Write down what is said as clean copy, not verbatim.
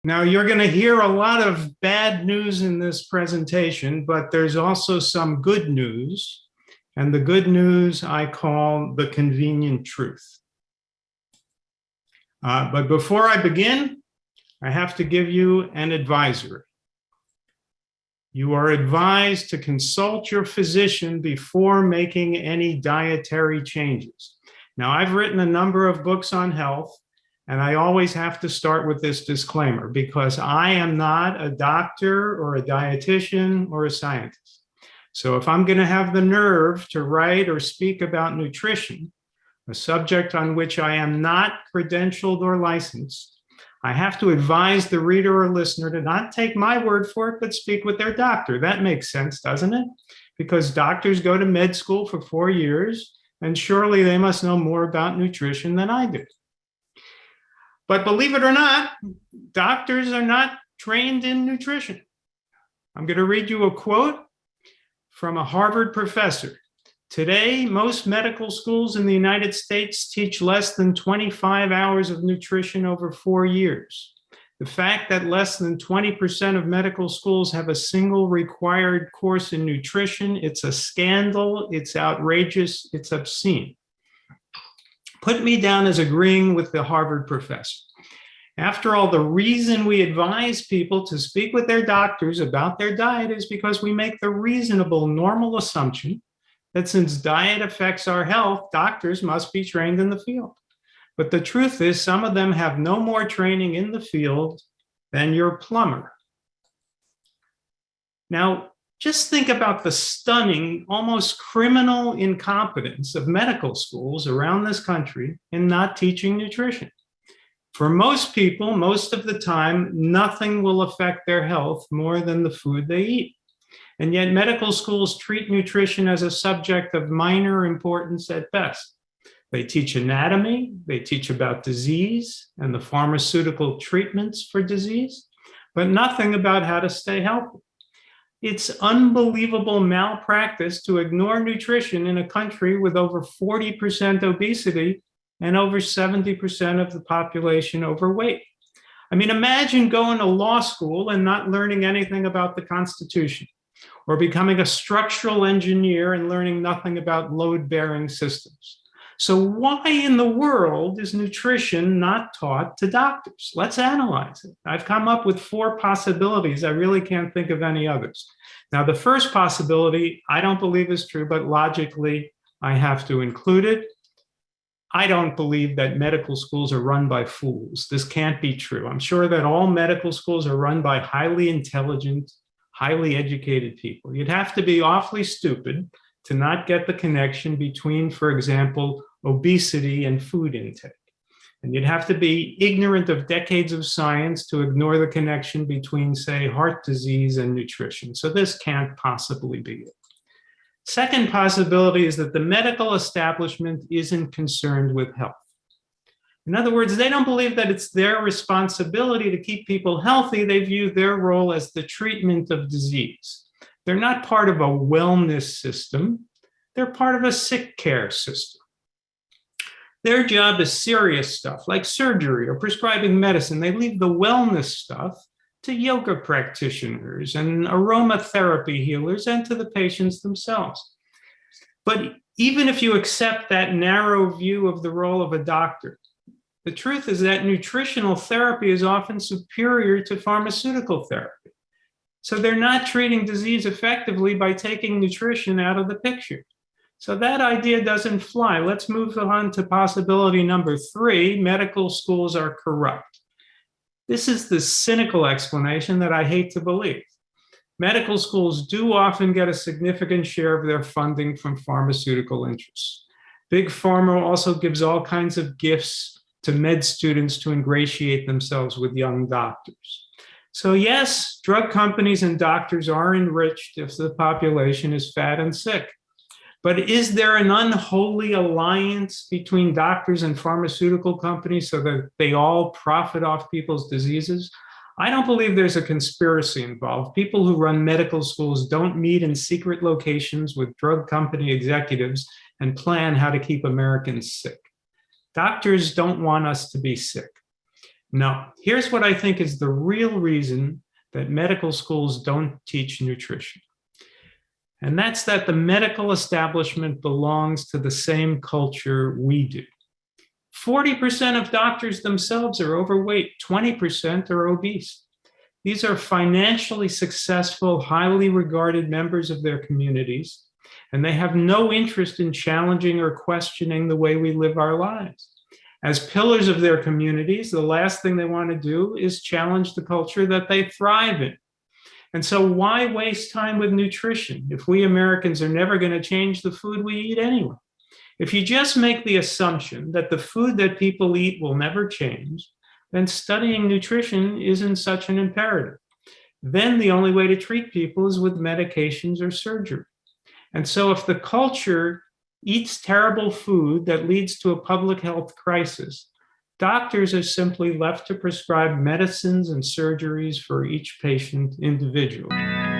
Now, you're going to hear a lot of bad news in this presentation, but there's also some good news. And the good news I call the convenient truth. But before I begin, I have to give you an advisory. You are advised to consult your physician before making any dietary changes. Now, I've written a number of books on health, and I always have to start with this disclaimer because I am not a doctor or a dietitian or a scientist. So if I'm going to have the nerve to write or speak about nutrition, a subject on which I am not credentialed or licensed, I have to advise the reader or listener to not take my word for it, but speak with their doctor. That makes sense, doesn't it? Because doctors go to med school for 4 years, and surely they must know more about nutrition than I do. But believe it or not, doctors are not trained in nutrition. I'm going to read you a quote from a Harvard professor. Today, most medical schools in the United States teach less than 25 hours of nutrition over 4 years. The fact that less than 20% of medical schools have a single required course in nutrition, it's a scandal, it's outrageous, it's obscene. Put me down as agreeing with the Harvard professor. After all, the reason we advise people to speak with their doctors about their diet is because we make the reasonable, normal assumption that since diet affects our health, doctors must be trained in the field. But the truth is, some of them have no more training in the field than your plumber. Now, just think about the stunning, almost criminal incompetence of medical schools around this country in not teaching nutrition. For most people, most of the time, nothing will affect their health more than the food they eat. And yet medical schools treat nutrition as a subject of minor importance at best. They teach anatomy, they teach about disease and the pharmaceutical treatments for disease, but nothing about how to stay healthy. It's unbelievable malpractice to ignore nutrition in a country with over 40% obesity and over 70% of the population overweight. I mean, imagine going to law school and not learning anything about the Constitution, or becoming a structural engineer and learning nothing about load-bearing systems. So why in the world is nutrition not taught to doctors? Let's analyze it. I've come up with 4 possibilities. I really can't think of any others. Now, the first possibility I don't believe is true, but logically I have to include it. I don't believe that medical schools are run by fools. This can't be true. I'm sure that all medical schools are run by highly intelligent, highly educated people. You'd have to be awfully stupid to not get the connection between, for example, obesity and food intake. And you'd have to be ignorant of decades of science to ignore the connection between, say, heart disease and nutrition. So this can't possibly be it. Second possibility is that the medical establishment isn't concerned with health. In other words, they don't believe that it's their responsibility to keep people healthy. They view their role as the treatment of disease. They're not part of a wellness system. They're part of a sick care system. Their job is serious stuff like surgery or prescribing medicine. They leave the wellness stuff to yoga practitioners and aromatherapy healers and to the patients themselves. But even if you accept that narrow view of the role of a doctor, the truth is that nutritional therapy is often superior to pharmaceutical therapy. So they're not treating disease effectively by taking nutrition out of the picture. So that idea doesn't fly. Let's move on to possibility number 3. Medical schools are corrupt. This is the cynical explanation that I hate to believe. Medical schools do often get a significant share of their funding from pharmaceutical interests. Big Pharma also gives all kinds of gifts to med students to ingratiate themselves with young doctors. So yes, drug companies and doctors are enriched if the population is fat and sick. But is there an unholy alliance between doctors and pharmaceutical companies so that they all profit off people's diseases? I don't believe there's a conspiracy involved. People who run medical schools don't meet in secret locations with drug company executives and plan how to keep Americans sick. Doctors don't want us to be sick. No, here's what I think is the real reason that medical schools don't teach nutrition. And that's that the medical establishment belongs to the same culture we do. 40% of doctors themselves are overweight, 20% are obese. These are financially successful, highly regarded members of their communities, and they have no interest in challenging or questioning the way we live our lives. As pillars of their communities, the last thing they want to do is challenge the culture that they thrive in. And so why waste time with nutrition if we Americans are never going to change the food we eat anyway? If you just make the assumption that the food that people eat will never change, then studying nutrition isn't such an imperative. Then the only way to treat people is with medications or surgery. And so if the culture eats terrible food that leads to a public health crisis, doctors are simply left to prescribe medicines and surgeries for each patient individually.